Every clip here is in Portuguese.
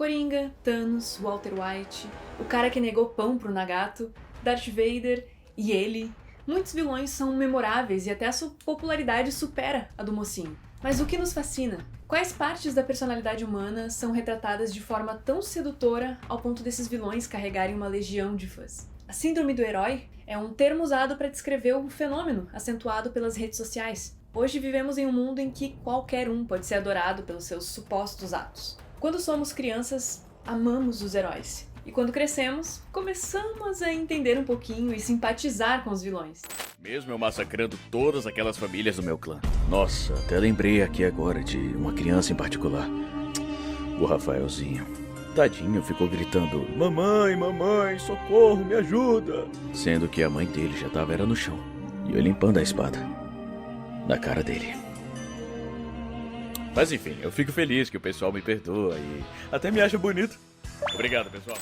Coringa, Thanos, Walter White, o cara que negou pão pro Nagato, Darth Vader e ele. Muitos vilões são memoráveis e até a sua popularidade supera a do mocinho. Mas o que nos fascina? Quais partes da personalidade humana são retratadas de forma tão sedutora ao ponto desses vilões carregarem uma legião de fãs? A síndrome do herói é um termo usado para descrever o fenômeno acentuado pelas redes sociais. Hoje vivemos em um mundo em que qualquer um pode ser adorado pelos seus supostos atos. Quando somos crianças, amamos os heróis. E quando crescemos, começamos a entender um pouquinho e simpatizar com os vilões. Mesmo eu massacrando todas aquelas famílias do meu clã. Nossa, até lembrei aqui agora de uma criança em particular. O Rafaelzinho. Tadinho ficou gritando: "Mamãe, mamãe, socorro, me ajuda!" Sendo que a mãe dele já era no chão. E eu limpando a espada na cara dele. Mas enfim, eu fico feliz que o pessoal me perdoa e até me acha bonito. Obrigado, pessoal.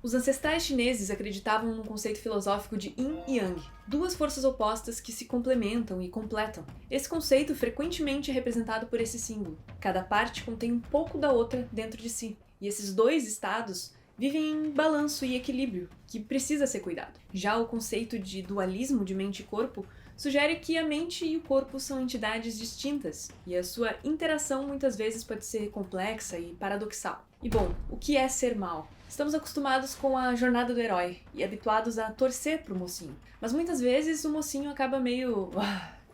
Os ancestrais chineses acreditavam num conceito filosófico de Yin e Yang, duas forças opostas que se complementam e completam. Esse conceito frequentemente é representado por esse símbolo. Cada parte contém um pouco da outra dentro de si. E esses dois estados vivem em balanço e equilíbrio, que precisa ser cuidado. Já o conceito de dualismo de mente e corpo sugere que a mente e o corpo são entidades distintas, e a sua interação muitas vezes pode ser complexa e paradoxal. E bom, o que é ser mal? Estamos acostumados com a jornada do herói e habituados a torcer pro mocinho. Mas muitas vezes o mocinho acaba meio...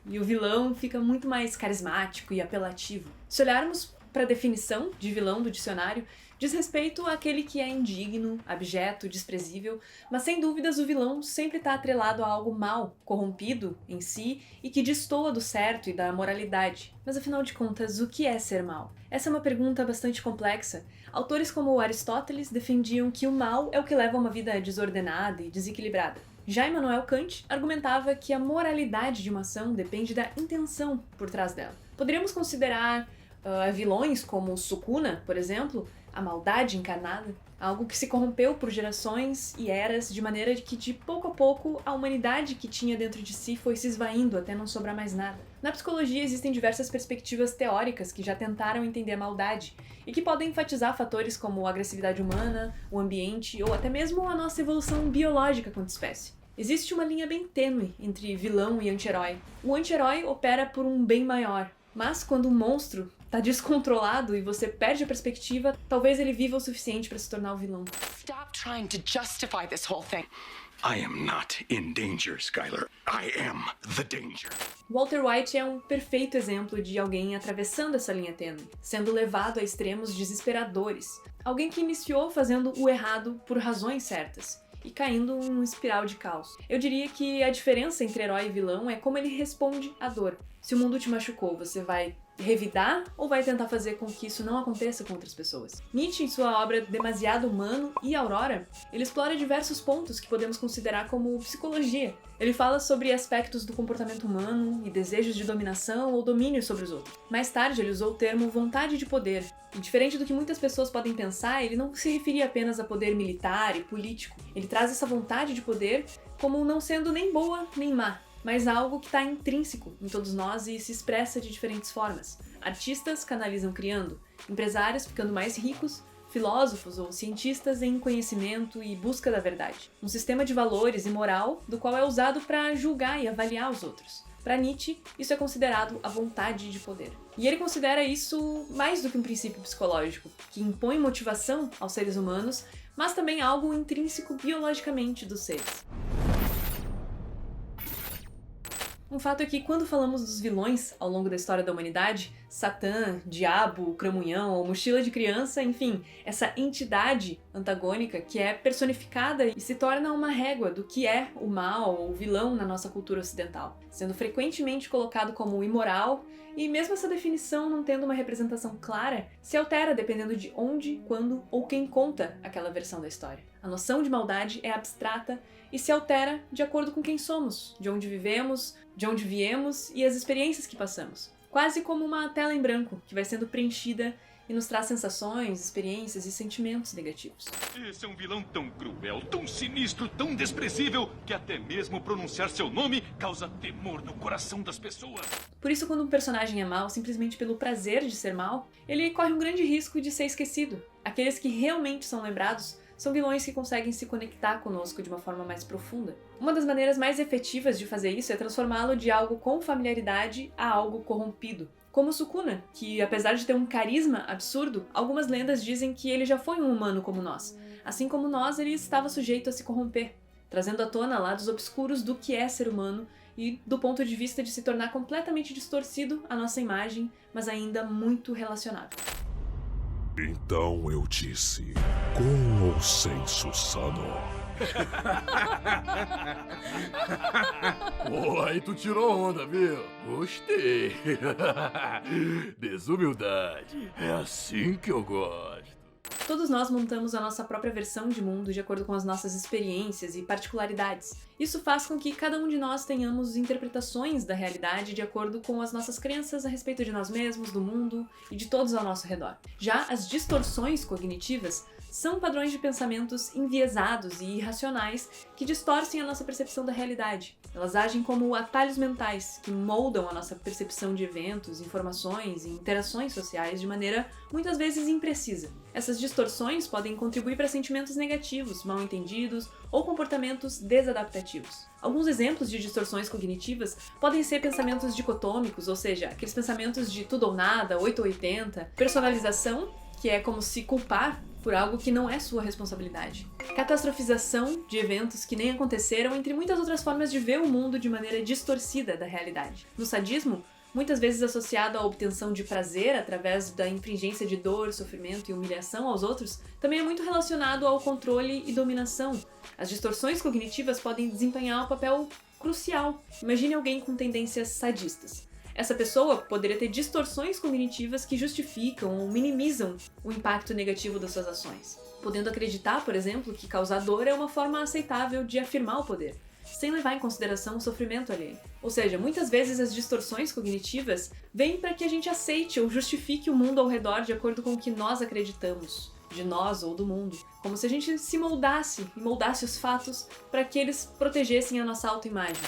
e o vilão fica muito mais carismático e apelativo. Se olharmos para a definição de vilão do dicionário, diz respeito àquele que é indigno, abjeto, desprezível, mas sem dúvidas o vilão sempre está atrelado a algo mal, corrompido em si e que destoa do certo e da moralidade. Mas afinal de contas, o que é ser mal? Essa é uma pergunta bastante complexa. Autores como Aristóteles defendiam que o mal é o que leva a uma vida desordenada e desequilibrada. Já Immanuel Kant argumentava que a moralidade de uma ação depende da intenção por trás dela. Poderíamos considerar vilões como Sukuna, por exemplo, a maldade encarnada, algo que se corrompeu por gerações e eras de maneira que de pouco a pouco a humanidade que tinha dentro de si foi se esvaindo até não sobrar mais nada. Na psicologia existem diversas perspectivas teóricas que já tentaram entender a maldade e que podem enfatizar fatores como a agressividade humana, o ambiente ou até mesmo a nossa evolução biológica quanto espécie. Existe uma linha bem tênue entre vilão e anti-herói. O anti-herói opera por um bem maior, mas quando um monstro tá descontrolado e você perde a perspectiva, talvez ele viva o suficiente para se tornar o vilão. Stop trying to justify this whole thing. I am not in danger, Skylar. I am the danger. Walter White é um perfeito exemplo de alguém atravessando essa linha tênue, sendo levado a extremos desesperadores. Alguém que iniciou fazendo o errado por razões certas e caindo em uma espiral de caos. Eu diria que a diferença entre herói e vilão é como ele responde à dor. Se o mundo te machucou, você vai revidar ou vai tentar fazer com que isso não aconteça com outras pessoas? Nietzsche, em sua obra Demasiado Humano e Aurora, ele explora diversos pontos que podemos considerar como psicologia. Ele fala sobre aspectos do comportamento humano e desejos de dominação ou domínio sobre os outros. Mais tarde, ele usou o termo vontade de poder. E diferente do que muitas pessoas podem pensar, ele não se referia apenas a poder militar e político. Ele traz essa vontade de poder como não sendo nem boa nem má, mas algo que está intrínseco em todos nós e se expressa de diferentes formas. Artistas canalizam criando, empresários ficando mais ricos, filósofos ou cientistas em conhecimento e busca da verdade. Um sistema de valores e moral do qual é usado para julgar e avaliar os outros. Para Nietzsche, isso é considerado a vontade de poder. E ele considera isso mais do que um princípio psicológico, que impõe motivação aos seres humanos, mas também algo intrínseco biologicamente dos seres. Um fato é que quando falamos dos vilões ao longo da história da humanidade, Satã, Diabo, Cramunhão ou Mochila de Criança, enfim, essa entidade antagônica que é personificada e se torna uma régua do que é o mal ou o vilão na nossa cultura ocidental, sendo frequentemente colocado como imoral, e mesmo essa definição não tendo uma representação clara, se altera dependendo de onde, quando ou quem conta aquela versão da história. A noção de maldade é abstrata e se altera de acordo com quem somos, de onde vivemos, de onde viemos e as experiências que passamos. quase como uma tela em branco que vai sendo preenchida e nos traz sensações, experiências e sentimentos negativos. Esse é um vilão tão cruel, tão sinistro, tão desprezível, que até mesmo pronunciar seu nome causa temor no coração das pessoas. Por isso, quando um personagem é mau, simplesmente pelo prazer de ser mau, ele corre um grande risco de ser esquecido. Aqueles que realmente são lembrados são vilões que conseguem se conectar conosco de uma forma mais profunda. Uma das maneiras mais efetivas de fazer isso é transformá-lo de algo com familiaridade a algo corrompido. Como Sukuna, que apesar de ter um carisma absurdo, algumas lendas dizem que ele já foi um humano como nós. Assim como nós, ele estava sujeito a se corromper, trazendo à tona lados obscuros do que é ser humano e do ponto de vista de se tornar completamente distorcido a nossa imagem, mas ainda muito relacionável. Então eu disse, com ou sem Susano? Pô, aí tu tirou onda, viu? Gostei. Desumildade. É assim que eu gosto. Todos nós montamos a nossa própria versão de mundo de acordo com as nossas experiências e particularidades. Isso faz com que cada um de nós tenhamos interpretações da realidade de acordo com as nossas crenças a respeito de nós mesmos, do mundo e de todos ao nosso redor. Já as distorções cognitivas são padrões de pensamentos enviesados e irracionais que distorcem a nossa percepção da realidade. Elas agem como atalhos mentais que moldam a nossa percepção de eventos, informações e interações sociais de maneira muitas vezes imprecisa. Essas distorções podem contribuir para sentimentos negativos, mal entendidos ou comportamentos desadaptativos. Alguns exemplos de distorções cognitivas podem ser pensamentos dicotômicos, ou seja, aqueles pensamentos de tudo ou nada, 8 ou 80, personalização, que é como se culpar por algo que não é sua responsabilidade. Catastrofização de eventos que nem aconteceram, entre muitas outras formas de ver o mundo de maneira distorcida da realidade. No sadismo, muitas vezes associado à obtenção de prazer através da infringência de dor, sofrimento e humilhação aos outros, também é muito relacionado ao controle e dominação. As distorções cognitivas podem desempenhar um papel crucial. Imagine alguém com tendências sadistas. Essa pessoa poderia ter distorções cognitivas que justificam ou minimizam o impacto negativo das suas ações, podendo acreditar, por exemplo, que causar dor é uma forma aceitável de afirmar o poder, sem levar em consideração o sofrimento alheio. Ou seja, muitas vezes as distorções cognitivas vêm para que a gente aceite ou justifique o mundo ao redor de acordo com o que nós acreditamos, de nós ou do mundo, como se a gente se moldasse e moldasse os fatos para que eles protegessem a nossa autoimagem.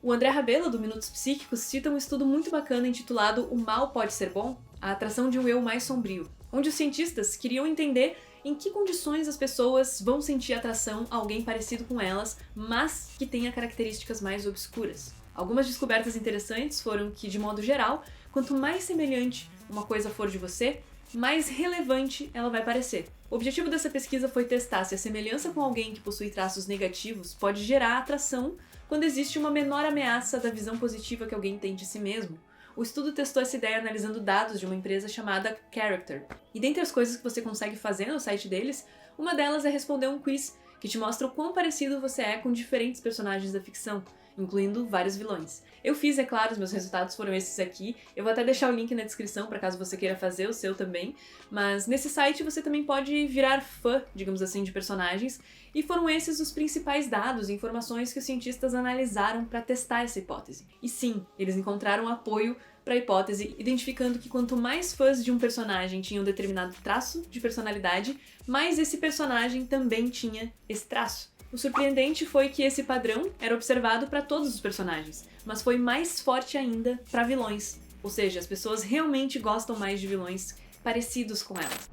O André Rabelo, do Minutos Psíquicos, cita um estudo muito bacana intitulado O Mal Pode Ser Bom? A atração de um eu mais sombrio, onde os cientistas queriam entender em que condições as pessoas vão sentir atração a alguém parecido com elas, mas que tenha características mais obscuras. Algumas descobertas interessantes foram que, de modo geral, quanto mais semelhante uma coisa for de você, mais relevante ela vai parecer. O objetivo dessa pesquisa foi testar se a semelhança com alguém que possui traços negativos pode gerar atração quando existe uma menor ameaça da visão positiva que alguém tem de si mesmo. O estudo testou essa ideia analisando dados de uma empresa chamada Character. E dentre as coisas que você consegue fazer no site deles, uma delas é responder um quiz que te mostra o quão parecido você é com diferentes personagens da ficção, incluindo vários vilões. Eu fiz, é claro, os meus resultados foram esses aqui. Eu vou até deixar o link na descrição para caso você queira fazer o seu também. Mas nesse site você também pode virar fã, digamos assim, de personagens. E foram esses os principais dados e informações que os cientistas analisaram para testar essa hipótese. E sim, eles encontraram apoio para a hipótese, identificando que quanto mais fãs de um personagem tinham determinado traço de personalidade, mais esse personagem também tinha esse traço. O surpreendente foi que esse padrão era observado para todos os personagens, mas foi mais forte ainda para vilões. Ou seja, as pessoas realmente gostam mais de vilões parecidos com elas.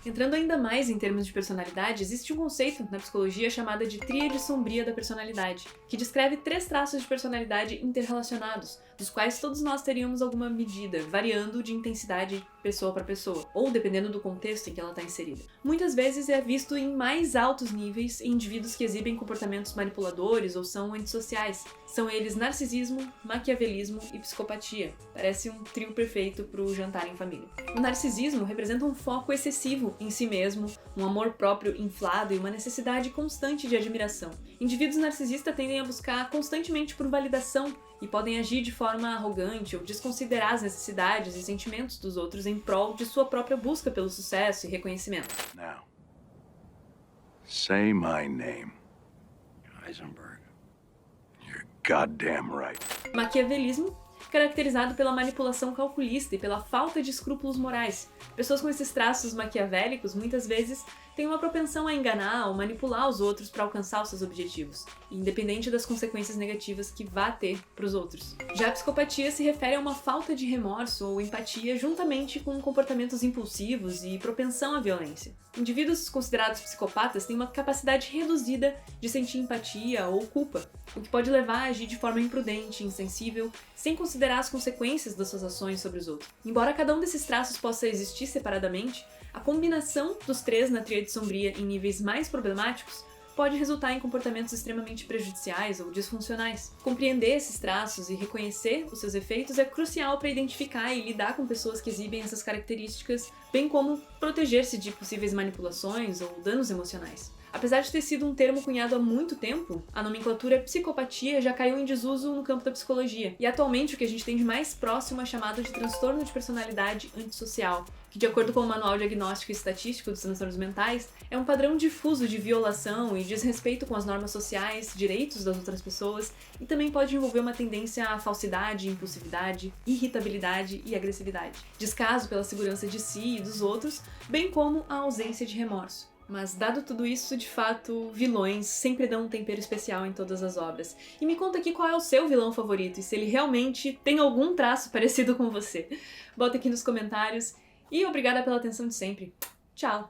Entrando ainda mais em termos de personalidade, existe um conceito na psicologia chamado de tríade sombria da personalidade, que descreve 3 traços de personalidade interrelacionados, dos quais todos nós teríamos alguma medida, variando de intensidade pessoa para pessoa, ou dependendo do contexto em que ela está inserida. Muitas vezes é visto em mais altos níveis em indivíduos que exibem comportamentos manipuladores ou são antissociais. São eles narcisismo, maquiavelismo e psicopatia. Parece um trio perfeito para o jantar em família. O narcisismo representa um foco excessivo em si mesmo, um amor próprio inflado e uma necessidade constante de admiração. Indivíduos narcisistas tendem a buscar constantemente por validação e podem agir de forma arrogante ou desconsiderar as necessidades e sentimentos dos outros em prol de sua própria busca pelo sucesso e reconhecimento. Now, say my name. Heisenberg. goddamn right. Maquiavelismo, caracterizado pela manipulação calculista e pela falta de escrúpulos morais. Pessoas com esses traços maquiavélicos muitas vezes têm uma propensão a enganar ou manipular os outros para alcançar os seus objetivos, independente das consequências negativas que vá ter para os outros. Já a psicopatia se refere a uma falta de remorso ou empatia juntamente com comportamentos impulsivos e propensão à violência. Indivíduos considerados psicopatas têm uma capacidade reduzida de sentir empatia ou culpa, o que pode levar a agir de forma imprudente, insensível, sem considerar as consequências das suas ações sobre os outros. Embora cada um desses traços possa existir separadamente, a combinação dos três na tríade sombria em níveis mais problemáticos pode resultar em comportamentos extremamente prejudiciais ou disfuncionais. Compreender esses traços e reconhecer os seus efeitos é crucial para identificar e lidar com pessoas que exibem essas características, bem como proteger-se de possíveis manipulações ou danos emocionais. Apesar de ter sido um termo cunhado há muito tempo, a nomenclatura psicopatia já caiu em desuso no campo da psicologia, e atualmente o que a gente tem de mais próximo é chamado de transtorno de personalidade antissocial, que, de acordo com o Manual Diagnóstico e Estatístico dos Transtornos Mentais, é um padrão difuso de violação e desrespeito com as normas sociais, direitos das outras pessoas, e também pode envolver uma tendência à falsidade, impulsividade, irritabilidade e agressividade, descaso pela segurança de si e dos outros, bem como a ausência de remorso. Mas, dado tudo isso, de fato, vilões sempre dão um tempero especial em todas as obras. E me conta aqui qual é o seu vilão favorito e se ele realmente tem algum traço parecido com você. Bota aqui nos comentários. E obrigada pela atenção de sempre. Tchau!